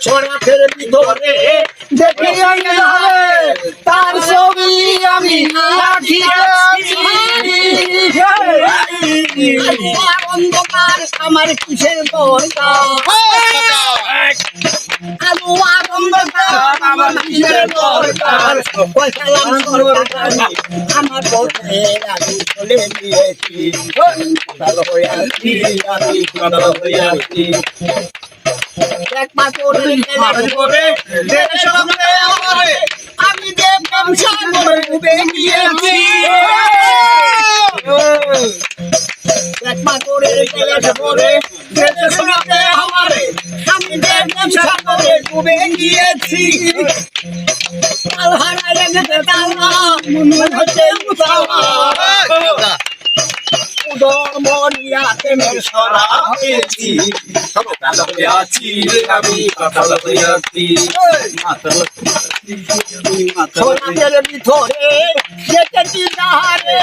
সরাফের ভিতরে দেখি তার ছবি আমি অন্ধকার আমার কিসের দরকার আলু অন্ধকার আমার কিসের দরকার আমার পথে আমি চলে গিয়েছি ভালো হয়ে আছি আমি ভালো হয়ে আছি আমি দেখলাম সাগরে ডুবে গিয়েছি আমি দেখলাম সাগরে ডুবে গিয়েছি মরিয়াতে সরা পেয়েছি আছি আমি কাতাল হইয়াছি সোনাদের ভিতরে দেখেছি তাহারে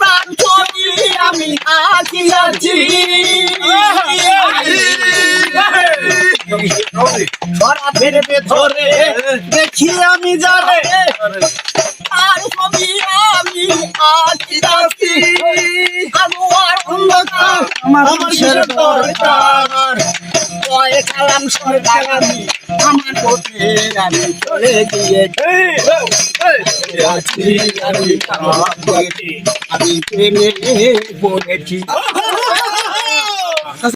প্রাণ ছবি আমি আছি সরাফের ভেতরে দেখি আমি যারে আর ছবি আমি আছি আমার অন্ধকার আমার কিসের দরকার কয়ে কালাম সরকার আমি আমার পথে আমি চলে গিয়েছি আমি প্রেমে পড়েছি